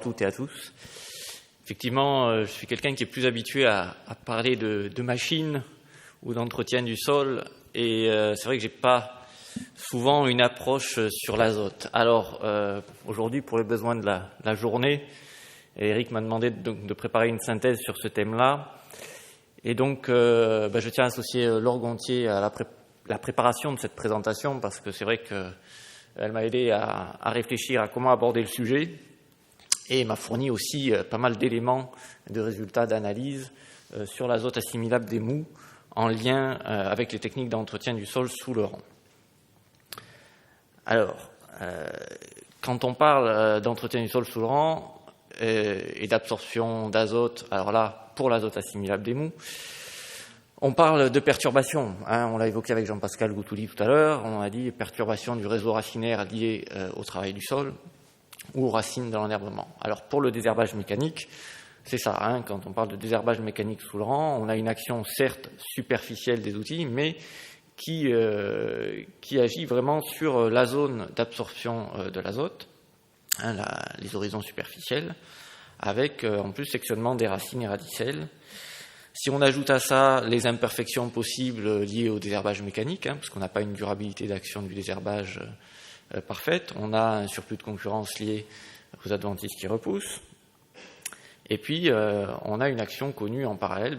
toutes et à tous. Effectivement, je suis quelqu'un qui est plus habitué à parler de machines ou d'entretien du sol, et c'est vrai que j'ai pas souvent une approche sur l'azote. Alors, aujourd'hui, pour les besoins de la journée, Eric m'a demandé de préparer une synthèse sur ce thème-là, et donc je tiens à associer Laure Gontier à la préparation de cette présentation, parce que c'est vrai qu'elle m'a aidé à réfléchir à comment aborder le sujet, et m'a fourni aussi pas mal d'éléments, de résultats d'analyse sur l'azote assimilable des mous, en lien avec les techniques d'entretien du sol sous le rang. Alors, quand on parle d'entretien du sol sous le rang et d'absorption d'azote, alors là, pour l'azote assimilable des mous, on parle de perturbation. On l'a évoqué avec Jean-Pascal Goutouli tout à l'heure, on a dit perturbation du réseau racinaire lié au travail du sol ou aux racines de l'enherbement. Alors, pour le désherbage mécanique, c'est ça, quand on parle de désherbage mécanique sous le rang, on a une action certes superficielle des outils, mais qui agit vraiment sur la zone d'absorption de l'azote, les horizons superficiels, avec en plus sectionnement des racines et radicelles. Si on ajoute à ça les imperfections possibles liées au désherbage mécanique, parce qu'on n'a pas une durabilité d'action du désherbage parfaite, on a un surplus de concurrence lié aux adventices qui repoussent. Et puis, on a une action connue en parallèle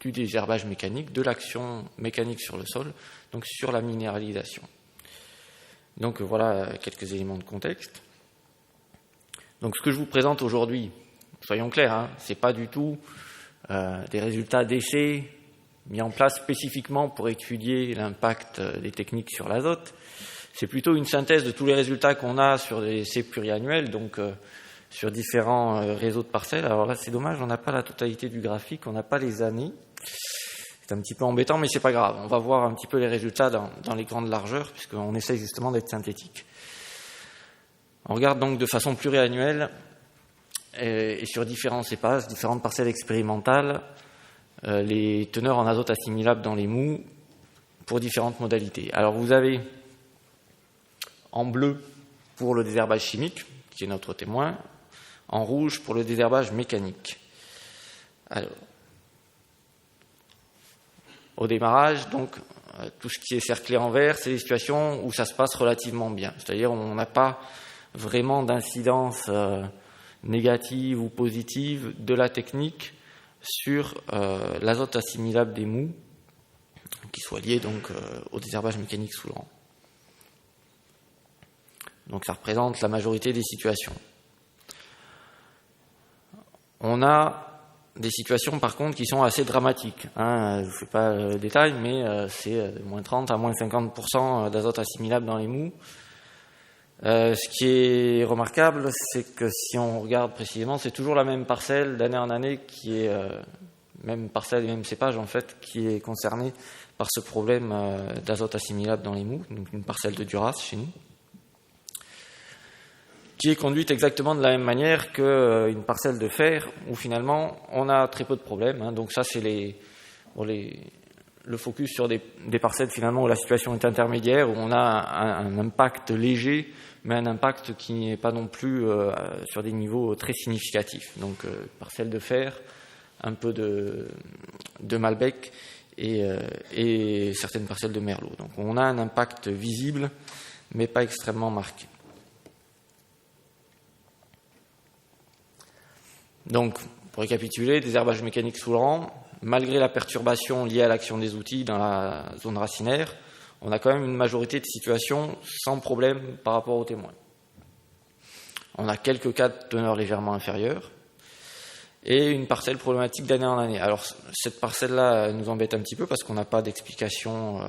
du désherbage mécanique, de l'action mécanique sur le sol, donc sur la minéralisation. Donc voilà quelques éléments de contexte. Donc ce que je vous présente aujourd'hui, soyons clairs, c'est pas du tout des résultats d'essais mis en place spécifiquement pour étudier l'impact des techniques sur l'azote. C'est plutôt une synthèse de tous les résultats qu'on a sur des essais pluriannuels, donc sur différents réseaux de parcelles. Alors là, c'est dommage, on n'a pas la totalité du graphique, on n'a pas les années. C'est un petit peu embêtant, mais c'est pas grave. On va voir un petit peu les résultats dans les grandes largeurs, puisqu'on essaie justement d'être synthétique. On regarde donc de façon pluriannuelle et sur différents cépages, différentes parcelles expérimentales, les teneurs en azote assimilable dans les mous pour différentes modalités. Alors vous avez en bleu pour le désherbage chimique, qui est notre témoin, en rouge pour le désherbage mécanique. Alors, au démarrage, donc, tout ce qui est cerclé en vert, c'est des situations où ça se passe relativement bien. C'est-à-dire on n'a pas vraiment d'incidence négative ou positive de la technique sur l'azote assimilable des mous, qui soit lié donc au désherbage mécanique sous le rang. Donc ça représente la majorité des situations. On a des situations par contre qui sont assez dramatiques. Je ne vous fais pas le détail, mais c'est de moins 30 à moins 50% d'azote assimilable dans les mous. Ce qui est remarquable, c'est que si on regarde précisément, c'est toujours la même parcelle d'année en année qui est, même parcelle, même cépage en fait, qui est concernée par ce problème d'azote assimilable dans les mous, donc une parcelle de Duras chez nous, qui est conduite exactement de la même manière qu'une parcelle de fer, où finalement on a très peu de problèmes. Donc ça c'est le focus sur des parcelles finalement où la situation est intermédiaire, où on a un impact léger, mais un impact qui n'est pas non plus sur des niveaux très significatifs. Donc parcelles de fer, un peu de Malbec et certaines parcelles de merlot. Donc on a un impact visible, mais pas extrêmement marqué. Donc, pour récapituler, désherbage mécanique sous le rang, malgré la perturbation liée à l'action des outils dans la zone racinaire, on a quand même une majorité de situations sans problème par rapport aux témoins. On a quelques cas de teneur légèrement inférieure et une parcelle problématique d'année en année. Alors, cette parcelle-là nous embête un petit peu parce qu'on n'a pas d'explication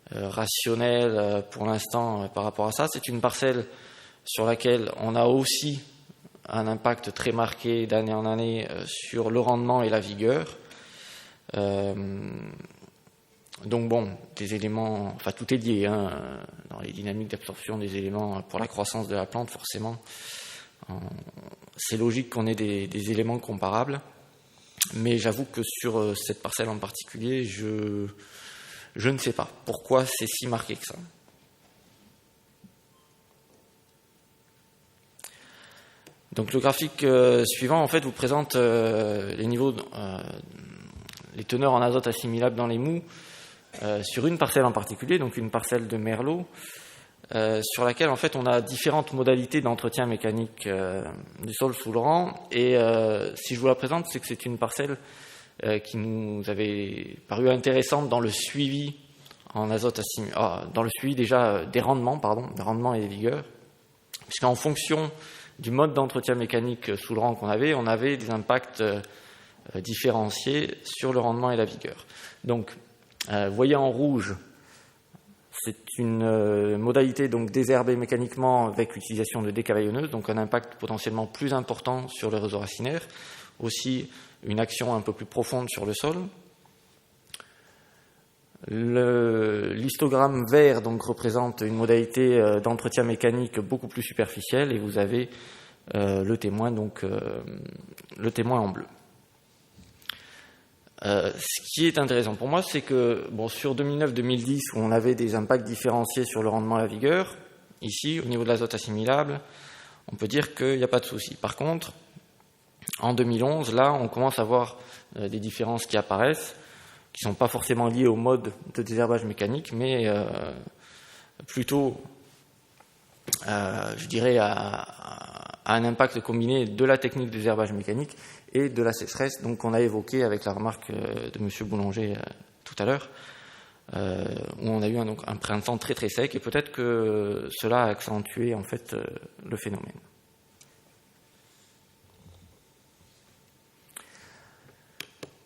rationnelle pour l'instant par rapport à ça. C'est une parcelle sur laquelle on a aussi un impact très marqué d'année en année sur le rendement et la vigueur. Donc bon, des éléments, enfin tout est lié dans les dynamiques d'absorption des éléments pour la croissance de la plante, forcément. C'est logique qu'on ait des éléments comparables, mais j'avoue que sur cette parcelle en particulier, je ne sais pas pourquoi c'est si marqué que ça. Donc le graphique suivant en fait vous présente les niveaux, les teneurs en azote assimilables dans les mous sur une parcelle en particulier, donc une parcelle de merlot, sur laquelle en fait on a différentes modalités d'entretien mécanique du sol sous le rang. Et si je vous la présente, c'est que c'est une parcelle qui nous avait paru intéressante dans le suivi en azote dans le suivi déjà des rendements et des vigueurs, puisqu'en fonction du mode d'entretien mécanique sous le rang qu'on avait, on avait des impacts différenciés sur le rendement et la vigueur. Donc, vous voyez en rouge, c'est une modalité donc désherbée mécaniquement avec l'utilisation de décavaillonneuses, donc un impact potentiellement plus important sur le réseau racinaire, aussi une action un peu plus profonde sur le sol. L'histogramme vert donc représente une modalité d'entretien mécanique beaucoup plus superficielle, et vous avez le témoin en bleu. Ce qui est intéressant pour moi, c'est que sur 2009-2010, où on avait des impacts différenciés sur le rendement et la vigueur, ici, au niveau de l'azote assimilable, on peut dire qu'il n'y a pas de souci. Par contre, en 2011, là, on commence à voir des différences qui apparaissent, qui ne sont pas forcément liées au mode de désherbage mécanique, mais plutôt, je dirais, à un impact combiné de la technique de désherbage mécanique et de la sécheresse, donc qu'on a évoqué avec la remarque de M. Boulanger tout à l'heure, où on a eu un printemps très très sec, et peut-être que cela a accentué en fait le phénomène.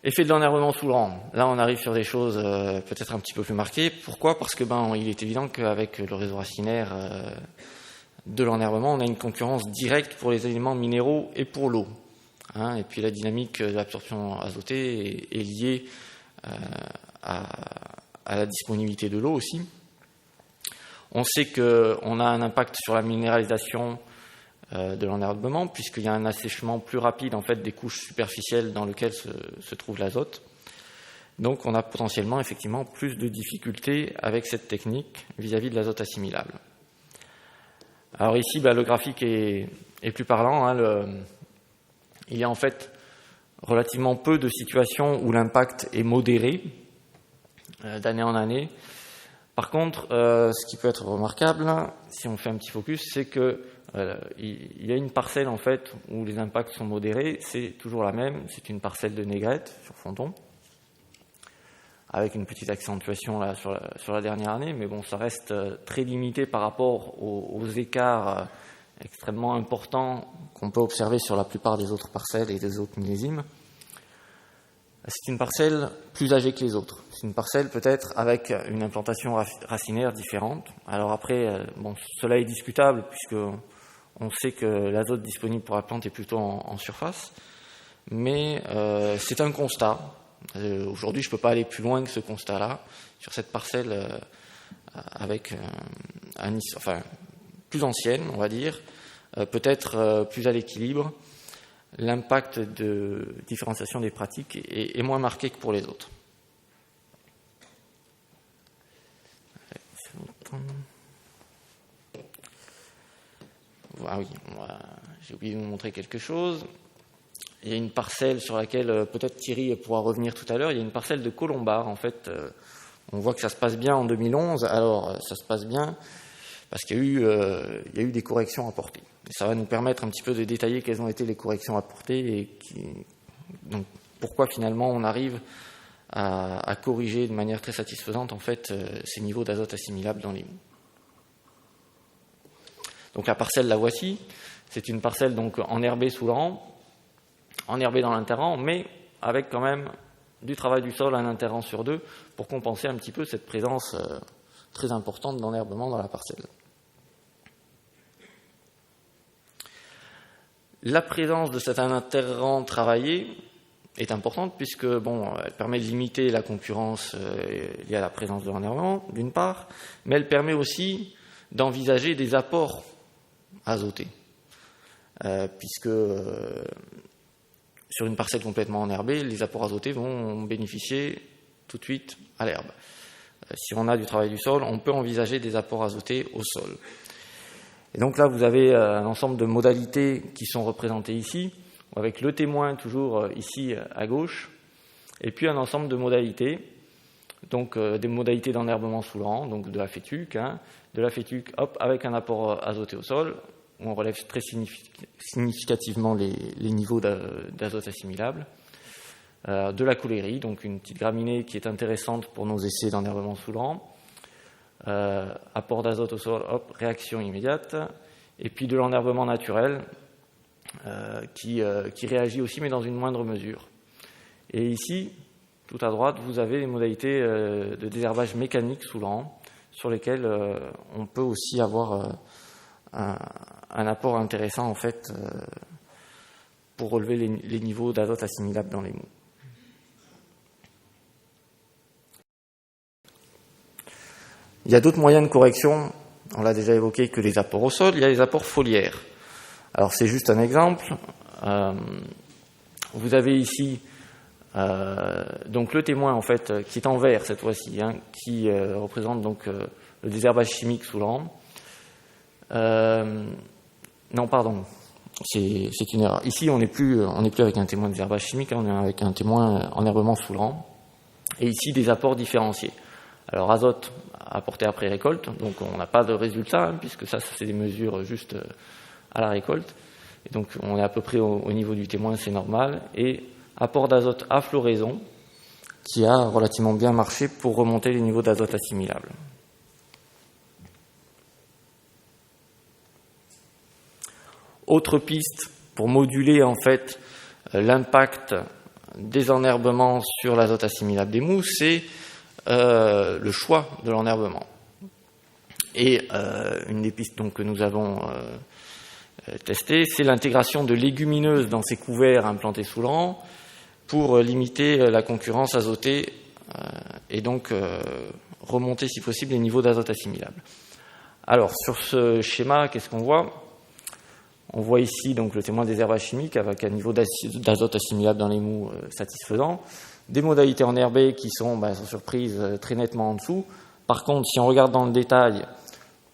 Effet de l'enherbement sous le rang. Là, on arrive sur des choses peut-être un petit peu plus marquées. Pourquoi ? Parce que il est évident qu'avec le réseau racinaire de l'enherbement, on a une concurrence directe pour les éléments minéraux et pour l'eau. Et puis la dynamique de l'absorption azotée est liée à la disponibilité de l'eau aussi. On sait qu'on a un impact sur la minéralisation de l'enherbement, puisqu'il y a un assèchement plus rapide en fait des couches superficielles dans lesquelles se trouve l'azote. Donc on a potentiellement effectivement plus de difficultés avec cette technique vis-à-vis de l'azote assimilable. Alors ici, le graphique est plus parlant. Il y a en fait relativement peu de situations où l'impact est modéré d'année en année. Par contre, ce qui peut être remarquable, si on fait un petit focus, c'est que il y a une parcelle en fait où les impacts sont modérés. C'est toujours la même, c'est une parcelle de négrette sur fronton, avec une petite accentuation là sur la dernière année, mais ça reste très limité par rapport aux écarts extrêmement importants qu'on peut observer sur la plupart des autres parcelles et des autres millésimes. C'est une parcelle plus âgée que les autres. C'est une parcelle peut-être avec une implantation racinaire différente. Alors après, cela est discutable puisque on sait que l'azote disponible pour la plante est plutôt en surface, mais c'est un constat. Aujourd'hui, je ne peux pas aller plus loin que ce constat-là sur cette parcelle avec plus ancienne, on va dire, peut-être plus à l'équilibre. L'impact de différenciation des pratiques est moins marqué que pour les autres. Ah oui, j'ai oublié de vous montrer quelque chose. Il y a une parcelle sur laquelle peut-être Thierry pourra revenir tout à l'heure. Il y a une parcelle de colombard. En fait, on voit que ça se passe bien en 2011. Alors, ça se passe bien parce qu'il y a eu des corrections apportées. Et ça va nous permettre un petit peu de détailler quelles ont été les corrections apportées et donc pourquoi finalement on arrive à corriger de manière très satisfaisante en fait ces niveaux d'azote assimilables dans les mous. Donc la parcelle la voici. C'est une parcelle donc enherbée sous le rang, enherbée dans l'interrang, mais avec quand même du travail du sol, un interrang sur deux, pour compenser un petit peu cette présence très importante d'enherbement dans la parcelle. La présence de cet interrang travaillé est importante puisque elle permet de limiter la concurrence liée à la présence de l'enherbement, d'une part, mais elle permet aussi d'envisager des apports azotés, puisque sur une parcelle complètement enherbée, les apports azotés vont bénéficier tout de suite à l'herbe. Si on a du travail du sol, on peut envisager des apports azotés au sol. Et donc là, vous avez un ensemble de modalités qui sont représentées ici, avec le témoin toujours ici à gauche, et puis un ensemble de modalités, donc des modalités d'enherbement sous le rang, donc de la fétuque, avec un apport azoté au sol, où on relève très significativement les niveaux d'azote assimilable, de la colérie, donc une petite graminée qui est intéressante pour nos essais d'enherbement sous le rang, apport d'azote au sol, réaction immédiate, et puis de l'enherbement naturel qui réagit aussi, mais dans une moindre mesure. Et ici, tout à droite, vous avez les modalités de désherbage mécanique sous le rang, sur lesquelles on peut aussi avoir un apport intéressant en fait pour relever les niveaux d'azote assimilables dans les mous. Il y a d'autres moyens de correction, on l'a déjà évoqué, que les apports au sol. Il y a les apports foliaires. Alors c'est juste un exemple. Vous avez ici donc le témoin en fait qui est en vert cette fois-ci, qui représente donc le désherbage chimique sous le rang. Non, pardon, c'est une erreur. Ici, on n'est plus avec un témoin de désherbage chimique, on est avec un témoin enherbement sous le rang. Et ici, des apports différenciés. Alors, azote apporté après récolte, donc on n'a pas de résultat, puisque ça c'est des mesures juste à la récolte. Et donc, on est à peu près au niveau du témoin, c'est normal. Et apport d'azote à floraison, qui a relativement bien marché pour remonter les niveaux d'azote assimilables. Autre piste pour moduler en fait l'impact des enherbements sur l'azote assimilable des mous, c'est le choix de l'enherbement. Et une des pistes donc, que nous avons testées, c'est l'intégration de légumineuses dans ces couverts implantés sous le rang pour limiter la concurrence azotée et donc remonter si possible les niveaux d'azote assimilable. Alors sur ce schéma, qu'est-ce qu'on voit ? On voit ici donc le témoin désherbage chimique avec un niveau d'azote assimilable dans les mous satisfaisant. Des modalités enherbées qui sont, sans surprise, très nettement en dessous. Par contre, si on regarde dans le détail,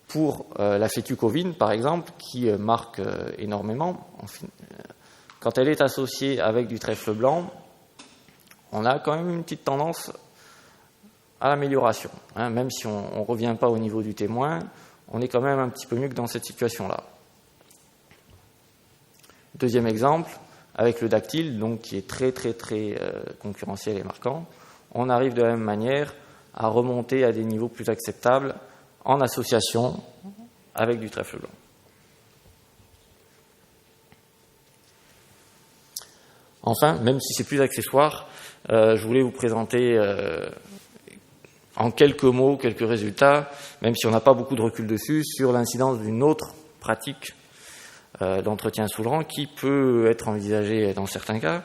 pour la fétuque ovine, par exemple, qui marque énormément, quand elle est associée avec du trèfle blanc, on a quand même une petite tendance à l'amélioration. Même si on ne revient pas au niveau du témoin, on est quand même un petit peu mieux que dans cette situation-là. Deuxième exemple, avec le dactyle, donc qui est très concurrentiel et marquant, on arrive de la même manière à remonter à des niveaux plus acceptables en association avec du trèfle blanc. Enfin, même si c'est plus accessoire, je voulais vous présenter en quelques mots, quelques résultats, même si on n'a pas beaucoup de recul dessus, sur l'incidence d'une autre pratique d'entretien sous le rang qui peut être envisagée dans certains cas,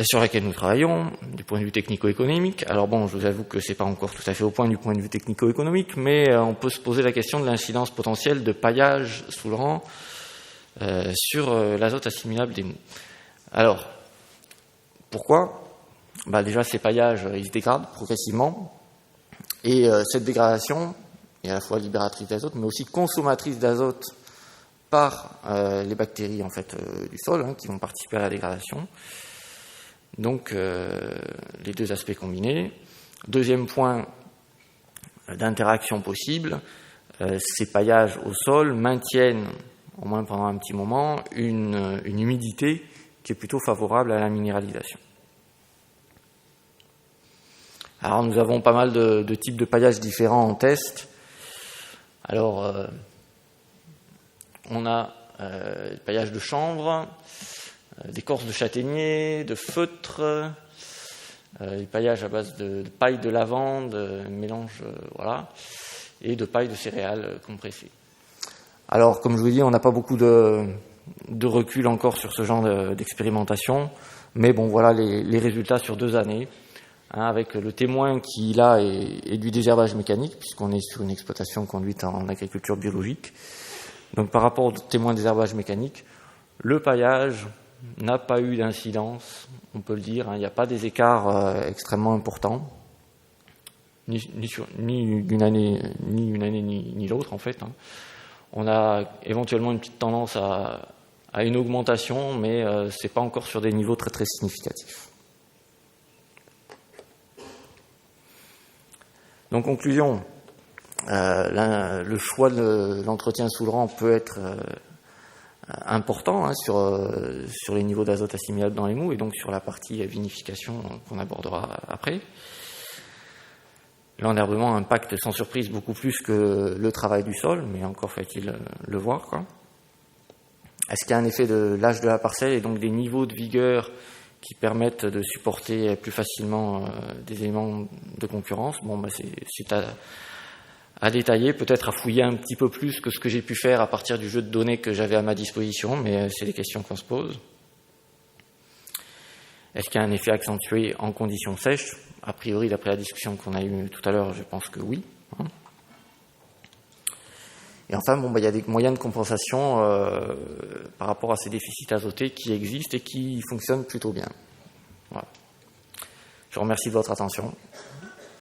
sur laquelle nous travaillons du point de vue technico-économique. Alors bon, je vous avoue que c'est pas encore tout à fait au point du point de vue technico-économique, mais on peut se poser la question de l'incidence potentielle de paillage sous le rang sur l'azote assimilable des mous. Alors, pourquoi ? Déjà, ces paillages, ils se dégradent progressivement, et cette dégradation est à la fois libératrice d'azote, mais aussi consommatrice d'azote par les bactéries en fait du sol qui vont participer à la dégradation. Donc les deux aspects combinés. Deuxième point d'interaction possible, ces paillages au sol maintiennent, au moins pendant un petit moment, une humidité qui est plutôt favorable à la minéralisation. Alors nous avons pas mal de types de paillages différents en test. Alors on a des paillages de chanvre, d'écorce de châtaignier, de feutre, des paillages à base de paille de lavande, mélange, et de paille de céréales compressée. Alors, comme je vous l'ai dit, on n'a pas beaucoup de recul encore sur ce genre d'expérimentation, mais bon, voilà les résultats sur 2 années, avec le témoin qui, là, est du désherbage mécanique, puisqu'on est sur une exploitation conduite en agriculture biologique. Donc, par rapport au témoin de désherbage mécanique, le paillage n'a pas eu d'incidence, on peut le dire. Il n'y a pas des écarts extrêmement importants, ni une année ni l'autre, en fait. On a éventuellement une petite tendance à une augmentation, mais c'est pas encore sur des niveaux très très significatifs. Donc conclusion, le choix de l'entretien sous le rang peut être important sur les niveaux d'azote assimilables dans les mous et donc sur la partie vinification qu'on abordera après. L'enherbement impacte sans surprise beaucoup plus que le travail du sol, mais encore faut-il le voir, quoi. Est-ce qu'il y a un effet de l'âge de la parcelle et donc des niveaux de vigueur qui permettent de supporter plus facilement des éléments de concurrence? Bon, c'est à détailler, peut-être à fouiller un petit peu plus que ce que j'ai pu faire à partir du jeu de données que j'avais à ma disposition, mais c'est des questions qu'on se pose. Est-ce qu'il y a un effet accentué en conditions sèches? A priori, d'après la discussion qu'on a eue tout à l'heure, je pense que oui. Et enfin, il y a des moyens de compensation par rapport à ces déficits azotés qui existent et qui fonctionnent plutôt bien. Voilà. Je vous remercie de votre attention.